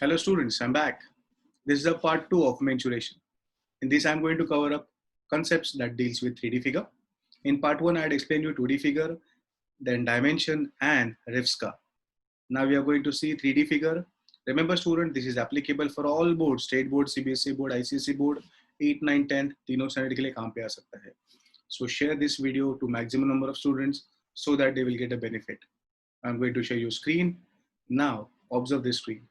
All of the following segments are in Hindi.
Hello students, I'm back. This is a part 2 of mensuration. In this, I'm going to cover up concepts that deals with 3D figure. In part 1, I had explained you 2D figure, then dimension and Rivska. Now we are going to see 3D figure. Remember student, this is applicable for all boards, state board, CBSE board, ICSE board, 8, 9, 10, तीनों स्टैंडर्ड के लिए काम पे आ सकता है. So share this video to maximum number of students so that they will get a benefit. I'm going to share your screen. Now observe this screen.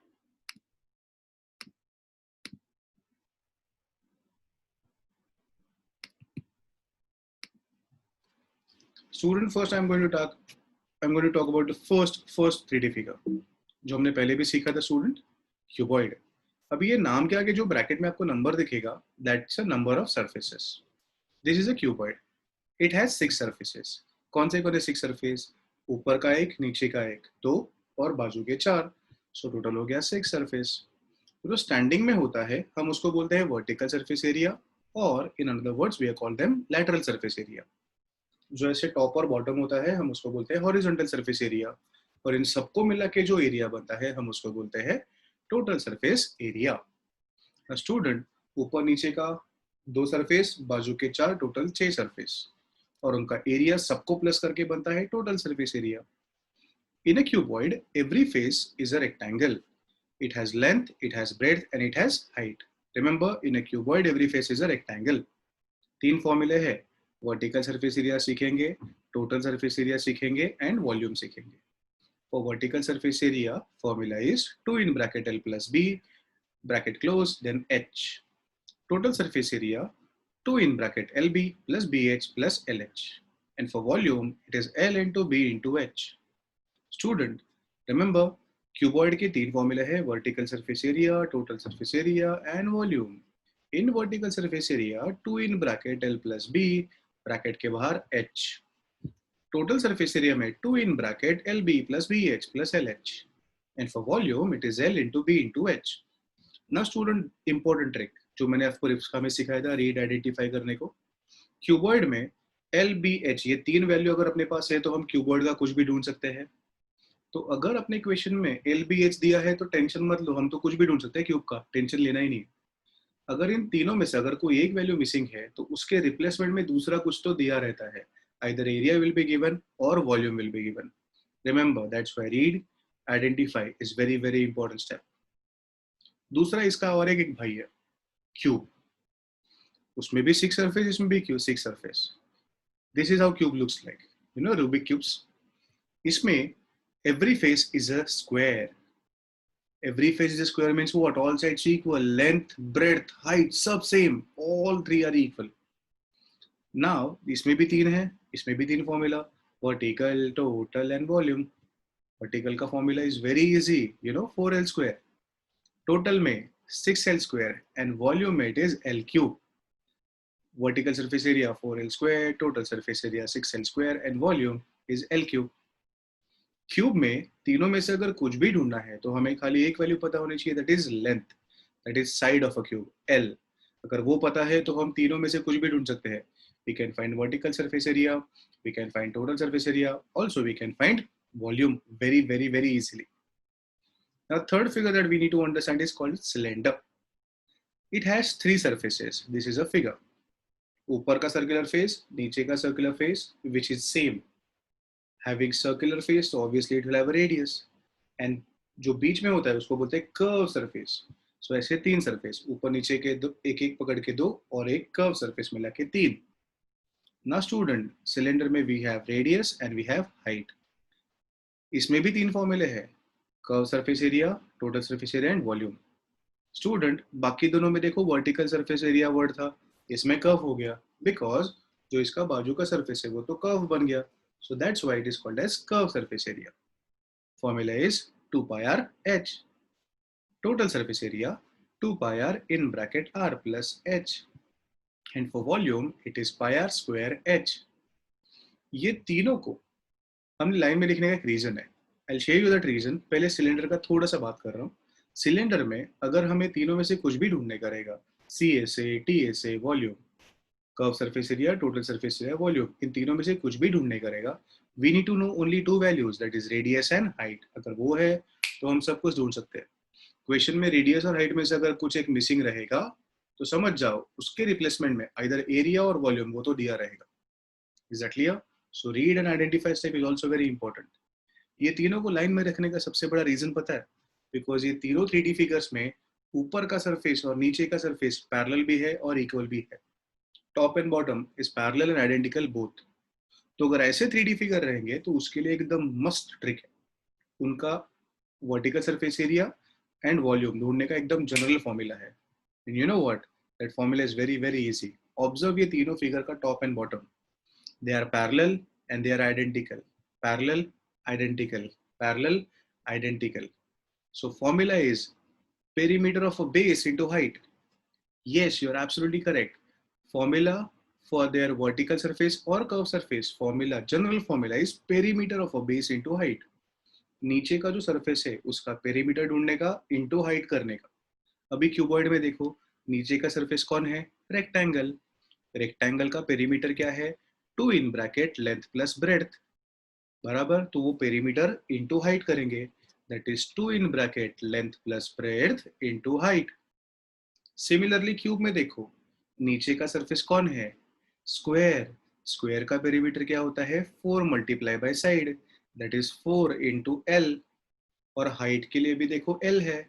Student, first I'm going to talk about the first 3D figure जो हमने पहले भी सीखा था स्टूडेंट, क्यूबॉइड. अभी ये नाम के आगे जो ब्रैकेट में आपको नंबर दिखेगा, that's a number of surfaces. This is a cuboid. It has 6 surfaces. कौन से 6 सरफेस? ऊपर का एक, नीचे का एक, 2 और बाजू के 4. सो टोटल हो गया 6 सरफेस. जो स्टैंडिंग में होता है हम उसको बोलते हैं वर्टिकल सरफेस एरिया, और in another words we are called them lateral surface area. जो ऐसे टॉप और बॉटम होता है हम उसको बोलते हैं हॉरिजॉन्टल सरफेस एरिया, और इन सबको मिला के जो एरिया बनता है हम उसको बोलते हैं टोटल सरफेस एरिया. स्टूडेंट, ऊपर नीचे का 2 सरफेस, बाजू के 4, टोटल 6 सरफेस, और उनका एरिया सबको प्लस करके बनता है total surface area. In a cuboid every face is a rectangle. It has length, it has breadth and it has height. Remember, in a cuboid every face is a rectangle. 3 फॉर्मूले है. वर्टिकल सरफेस एरिया सीखेंगे, टोटल सरफेस एरिया सीखेंगे एंड वॉल्यूम सीखेंगे. For vertical surface area, formula is 2 in bracket L plus B, bracket close, then H. Total surface area, 2 in bracket LB plus BH plus LH. And for volume, it is L into B into H. Student, remember, cuboid के 3 formula है, vertical surface area, total surface area and volume. In vertical surface area, 2 in bracket L plus B, bracket के बाहर H. Total surface area में 2 in bracket LB plus BH plus LH, and for volume it is L into B into H. Now student, important trick जो मैंने आपको रिफ्स्का में सिखाया था रीड आइडेंटिफाई करने को. क्यूबॉइड में LBH ये 3 वैल्यू अगर अपने पास है तो हम क्यूबॉइड का कुछ भी ढूंढ सकते हैं. तो अगर अपने इक्वेशन में LBH दिया है तो टेंशन मत लो, हम तो कुछ भी ढूंढ सकते हैं क्यूब का, टेंशन लेना ही नहीं. अगर इन तीनों में से अगर कोई एक वैल्यू मिसिंग है तो उसके रिप्लेसमेंट में दूसरा कुछ तो दिया रहता है. Either area will be given or volume will be given. Remember, that's why read, identify is very very important step. दूसरा इसका और एक भाई है क्यूब. उसमें भी 6 सरफेस, इसमें भी 6 surface. This is how cube looks like. You know Rubik cubes. इसमें every face is a square. Every face is a square means what? All sides equal, length, breadth, height, सब same. All 3 are equal. Now इसमें भी 3 है, इसमें भी 3 formula, vertical, total and volume. Vertical का formula is very easy, you know, 4L square. Total में 6L स्क्वायर एंड वॉल्यूम में it is L cube. Vertical surface area 4L square, total surface area 6L square and volume is L cube. Cube में तीनों में से अगर कुछ भी ढूंढना है तो हमें खाली एक वैल्यू पता होनी चाहिए, that is length, that is side of a cube, L. अगर वो पता है तो हम तीनों में से कुछ भी ढूंढ सकते हैं. We can find vertical surface area, we can find total surface area, also we can find volume very very very easily. Now third figure that we need to understand is called cylinder. It has 3 surfaces. This is a figure. ऊपर का circular face, नीचे का circular face, which is same. Having circular face, so obviously it will have a radius. And जो बीच में होता है उसको बोलते हैं curved surface. So ऐसे 3 surface, ऊपर नीचे के एक एक पकड़ के 2 और एक curved surface मिला के 3. Now student, cylinder में we have radius and we have height. इसमें भी 3 फॉर्मूले हैं, curve surface area, total surface area and volume. Student, बाकी दोनों में देखो वर्टिकल सरफेस एरिया वर्ड था, इसमें कर्व हो गया बिकॉज जो इसका बाजू का सरफेस है वो तो कर्व बन गया. So that's why it is called as curve surface area. Formula is 2 pi r h. Total surface area 2 pi r in bracket r plus h. And for volume it is pi r square h. ये तीनों को हमने लाइन में लिखने का एक रीजन है. I'll show you that reason. पहले सिलेंडर का थोड़ा सा बात कर रहा हूँ. सिलेंडर में अगर हमें तीनों में से कुछ भी ढूंढने का रहेगा, CSA, TSA, volume, curve surface area, total surface area, volume, इन तीनों में से कुछ भी ढूंढने का रहेगा, we need to know only 2 values, that is radius and height. अगर वो है तो हम सब कुछ ढूंढ सकते हैं. क्वेश्चन में रेडियस और हाइट में से अगर कुछ एक मिसिंग रहेगा तो समझ जाओ उसके रिप्लेसमेंट में आइदर एरिया और वॉल्यूम वो तो दिया रहेगा. Is that clear? So read and identify step is also very important. ये तीनों को लाइन में रखने का सबसे बड़ा रीजन पता है? बिकॉज ये तीनों 3D फिगर्स में ऊपर का सरफेस और नीचे का सरफेस पैरेलल भी है और इक्वल भी है. Top and bottom is parallel and identical both. तो अगर ऐसे 3D फिगर रहेंगे तो उसके लिए एकदम मस्त ट्रिक है. उनका vertical surface area and volume ढूंढने का एकदम जनरल फॉर्मूला है. And you know what, that formula is very very easy. Observe ये तीनों फिगर का top and bottom. They are parallel and they are identical. Parallel, identical. Parallel, identical. So formula is perimeter of a base into height. Yes, you are absolutely correct. Formula for their vertical surface or curved surface, formula, general formula is perimeter of a base into height. नीचे का जो सरफेस है उसका पेरीमीटर ढूंढने का इंटू हाइट करने का. अभी क्यूबॉइड में देखो, नीचे का सरफेस कौन है? रेक्टेंगल. रेक्टेंगल का पेरीमीटर क्या है? 2 in bracket length plus breadth बराबर. तो वो पेरीमीटर इंटू हाइट करेंगे. That is 2 in bracket length plus breadth into height. Similarly cube में देखो, नीचे का सरफेस कौन है? स्क्वायर. स्क्वायर का पेरीमीटर क्या होता है? 4 multiply by side, that is 4 into L. और हाइट के लिए भी देखो एल है,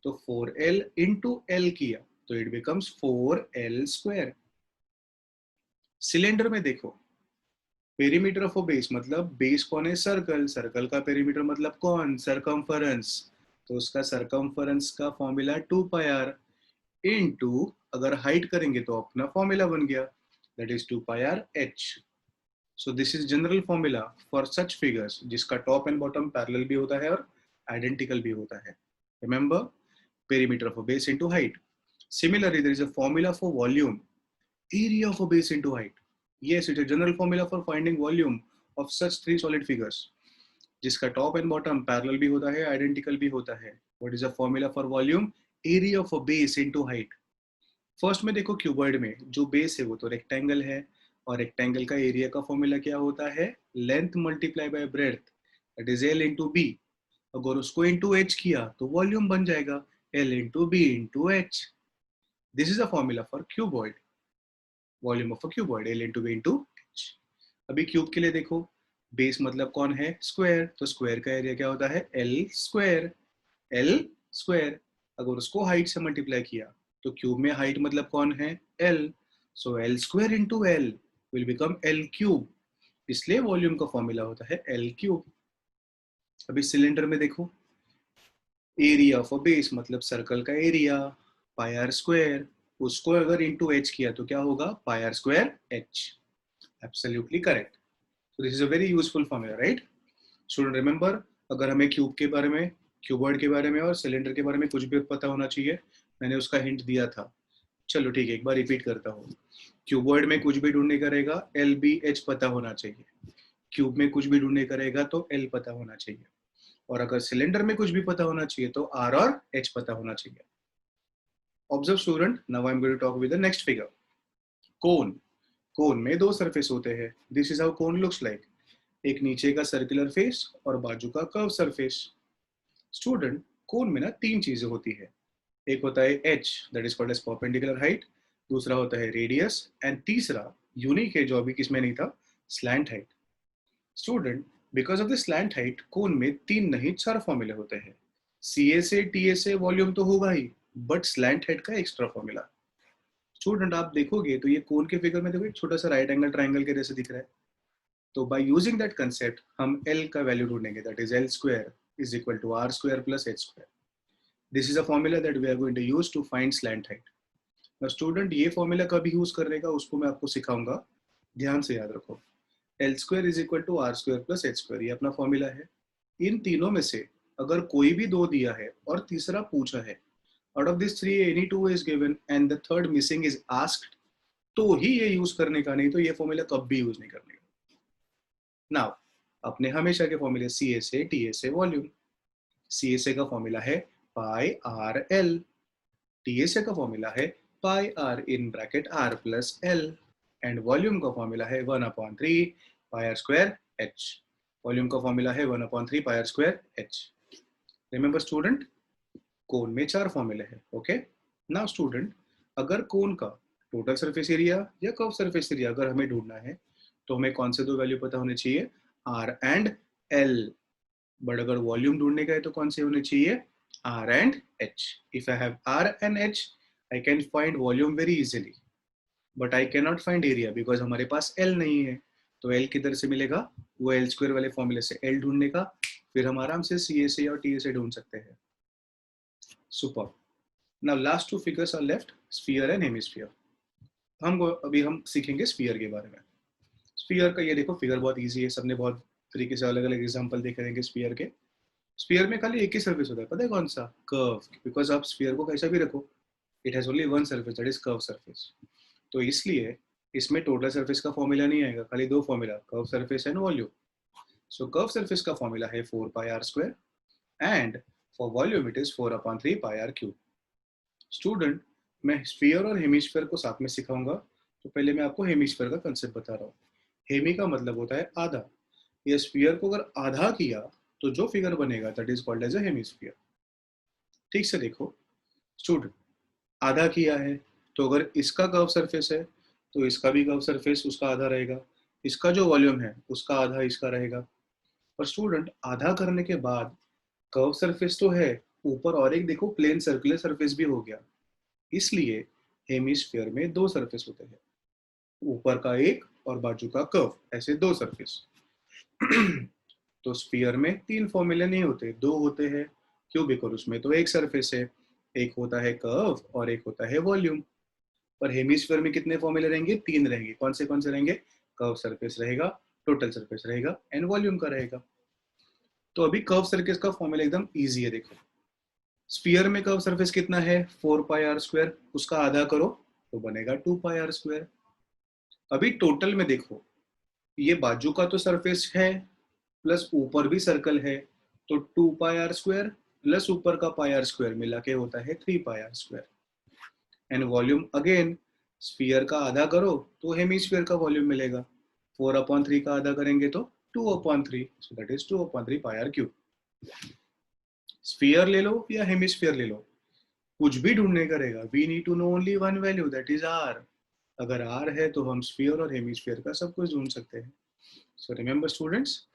तो 4l इंटू एल किया तो it becomes 4l square. Cylinder में देखो, पेरीमीटर ऑफ अ बेस मतलब बेस कौन है? सर्कल. सर्कल का पेरीमीटर मतलब कौन? सरकमफरेंस. तो उसका सरकमफरेंस का फॉर्मूला 2 पाई आर इनटू, अगर हाइट करेंगे तो अपना फॉर्मूला बन गया, that is 2 pi R H. So this is general formula for such figures जिसका टॉप एंड बॉटम पैरेलल भी होता है और आइडेंटिकल भी होता है. Remember, perimeter of a base into height. Similarly, there is a formula for volume, area of a base into height. Yes, it is a general formula for finding volume of such three solid figures, जिसका टॉप एंड बॉटम पैरेलल भी होता है, आइडेंटिकल भी होता है. What is a formula for volume? Area of a base into height. First में देखो, क्यूबॉइड में जो बेस है वो तो रेक्टेंगल है, और रेक्टेंगल का एरिया का फॉर्मूला क्या होता है? Length multiply by breadth, that is L into B. अगर उसको इंटू एच किया तो वॉल्यूम बन जाएगा L into B into H. This is a formula for cuboid. Volume of a cuboid, L into B into H. अभी क्यूब के लिए देखो, बेस मतलब कौन है? स्क्वायर. तो स्क्वायर का एरिया क्या होता है? L square. L square. अगर उसको हाइट से मल्टीप्लाई किया तो क्यूब में हाइट मतलब कौन है? L. So L square into L will become L cube. इसलिए वॉल्यूम का फॉर्मूला होता है L क्यूब. अभी सिलेंडर में देखो, एरिया ऑफ अ बेस मतलब सर्कल का एरिया, पाई आर स्क्वायर. उसको अगर इंटू एच किया तो क्या होगा? Pi r square h. Absolutely correct. So this is a very useful formula, right? Student remember, अगर हमें क्यूब के बारे में, क्यूबॉइड के बारे में और सिलेंडर के बारे में कुछ भी पता होना चाहिए, मैंने उसका हिंट दिया था. चलो ठीक है, एक बार रिपीट करता हूँ. क्यूबॉइड में कुछ भी ढूंढने का रहेगा, एल बी एच पता होना चाहिए. क्यूब में कुछ भी ढूंढने का रहेगा तो एल पता होना चाहिए. और अगर सिलेंडर में कुछ भी पता होना चाहिए तो आर और एच पता होना चाहिए. Observe student, now I am going to talk with the next figure. Cone. Cone में दो सरफेस होते हैं. This is how cone looks like. एक नीचे का सर्कुलर फेस और बाजू का कर्व सरफेस. स्टूडेंट, कोन में ना तीन चीजें होती है. एक होता है H, that is called as perpendicular height. दूसरा होता है रेडियस, एंड तीसरा यूनिक है जो अभी किसमें नहीं था, slant height. Student, because of the slant height cone में तीन नहीं चार फॉर्मूले होते हैं. सी ए से टी ए से वॉल्यूम तो होगा ही, बट स्लैंट हाइट का एक्स्ट्रा फॉर्मूला. स्टूडेंट, आप देखोगे तो ये कोन के फिगर में देखो एक छोटा सा राइट एंगल ट्राइंगल के जैसे दिख रहा है. तो बाय यूजिंग दैट कंसेप्ट हम एल का वैल्यू ढूंढेंगे, that is L square is equal to R square plus H square. This is a formula that we are going to use to find slant height. Student, ये फॉर्मूला कभी यूज करने का उसको मैं आपको सिखाऊंगा, ध्यान से याद रखो. L square is equal to R square plus H square, ये अपना फॉर्मूला है. इन तीनों में से अगर कोई भी दो दिया है और तीसरा पूछा है, out of these three any two is given and the third missing is asked, तो ही ये यूज करने का, नहीं तो ये फॉर्मूला कब भी यूज नहीं करने का. नाउ, अपने हमेशा के फॉर्मूले सी ए से टी ए से वॉल्यूम. सी ए से का फॉर्मूला है pi r l. T A से का फॉर्मूला है pi r in bracket r plus l. And volume का फॉर्मूला है 1/3 pi r square h. Volume का फॉर्मूला है 1/3 pi r square h. Remember student, cone में 4 फॉर्मूले है. ओके, नाउ स्टूडेंट, अगर कोन का टोटल सरफेस एरिया या कर्व सरफेस एरिया अगर हमें ढूंढना है तो हमें कौन से दो वैल्यू पता होने चाहिए, आर एंड एल. बट अगर वॉल्यूम ढूंढने का है तो कौन से होने चाहिए, R and H. If I have R and H I can find volume very easily, but I can not find area because हमारे पास एल नहीं है. तो एल किधर से मिलेगा, वो एल स्क्वायर वाले फॉर्मूले से एल ढूंढने का, फिर हम आराम से सी ए से और टी ए से ढूंढ सकते हैं. Super. Now last 2 figures are left, sphere and hemisphere. अभी हम सीखेंगे स्फीयर के बारे में. स्फीयर का ये देखो फिगर बहुत इजी है, सबने बहुत तरीके से अलग अलग एग्जांपल देखे रहेंगे स्फीयर के. स्फीयर में खाली एक ही सरफेस होता है, पता है कौन सा, कर्व. बिकॉज आप स्फीयर को कैसा भी रखो, it has only one surface, that is curve surface. तो इसलिए इसमें टोटल सरफेस का फॉर्मूला नहीं आएगा, खाली दो formula, curve surface and volume. So curve surface का फॉर्मूला है 4 pi r square and for volume it is 4/3 pi are cube. Student, मैं स्फीयर और हेमिस्फीयर को साथ में सिखाऊंगा, तो पहले मैं आपको हेमिस्फीयर का कंसेप्ट बता रहा हूँ. हेमी का मतलब होता है आधा. ये स्फीयर को अगर आधा किया तो जो फिगर बनेगा that is called as a hemisphere. ठीक से देखो स्टूडेंट, आधा किया है तो अगर इसका कर्व सरफेस है तो इसका भी कर्व सरफेस उसका आधा रहेगा, इसका जो वॉल्यूम है उसका आधा इसका रहेगा. पर स्टूडेंट, आधा करने के बाद कर्व सरफेस तो है ऊपर, और एक देखो प्लेन सर्कुलर सरफेस भी हो गया. इसलिए हेमिस्फीयर में दो सरफेस होते हैं, ऊपर का एक और बाजू का कर्व, ऐसे दो सरफेस. तो स्फीयर में 3 फॉर्मूले नहीं होते, 2 होते हैं. क्यों, बिकॉज उसमें तो एक सरफेस है, एक होता है कर्व और एक होता है वॉल्यूम. पर हेमिस्फीयर में कितने फॉर्मूले रहेंगे, 3 रहेंगे. कौन से रहेंगे, कर्व सरफेस रहेगा, टोटल सरफेस रहेगा एंड वॉल्यूम का रहेगा. तो अभी कर्व सरफेस का फॉर्मूला एकदम इजी है. देखो स्फीयर में कर्व सरफेस कितना है, 4 पाई आर स्क्वायर, उसका आधा करो तो बनेगा 2 पाई आर स्क्वायर. अभी टोटल में देखो, ये बाजू का तो सरफेस है प्लस ऊपर भी सर्कल है, तो 2 पाई आर स्क्वायर प्लस ऊपर का पाई आर स्क्वायर मिला के होता है 3 pi r square. And volume again, sphere का आधा करो तो हेमिस्फीयर का वॉल्यूम मिलेगा, 4/3 का आधा करेंगे तो 2/3, so that is 2/3 pi are cube. Sphere ले लो या हेमिस्फीयर ले लो, कुछ भी ढूंढने का रहेगा, we need to know only one value, that is R. अगर आर है तो हम स्फीयर और हेमिस्फीयर का सब कुछ ढूंढ सकते हैं. सो रिमेंबर स्टूडेंट्स,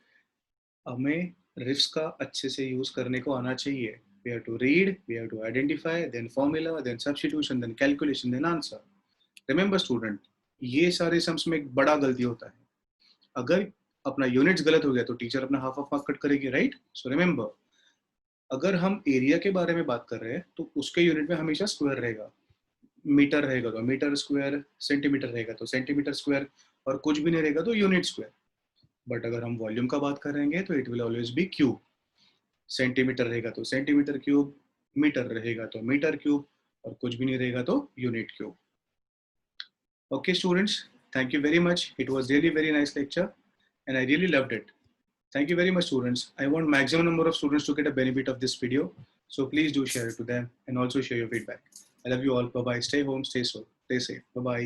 हमें रिफ्स का अच्छे से यूज करने को आना चाहिए. We have to read, we have to identify, then formula, then substitution, then calculation, then answer. Remember student, ये सारे सम्स में एक बड़ा गलती होता है. अगर अपना यूनिट्स गलत हो गया तो टीचर अपना हाफ ऑफ मार्क कट करेगी, राइट. सो रिमेंबर, अगर हम एरिया के बारे में बात कर रहे हैं तो उसके यूनिट में हमेशा स्क्वायर रहेगा. मीटर रहेगा तो मीटर स्क्वायर, सेंटीमीटर रहेगा तो सेंटीमीटर स्क्वायर, और कुछ भी नहीं रहेगा तो यूनिट स्क्वायर. बट अगर हम वॉल्यूम का बात करेंगे तो it will always be cube. Centimetre रहेगा तो सेंटीमीटर क्यूब, मीटर रहेगा तो मीटर क्यूब, और कुछ भी नहीं रहेगा तो unit cube. Okay students, thank you very much. It was really very nice lecture and I really loved it. Thank you very much students. I want maximum number of students to get a benefit of this video. So please do share it to them and also share your feedback. I love you all. Bye bye. Stay home, stay safe. Bye bye.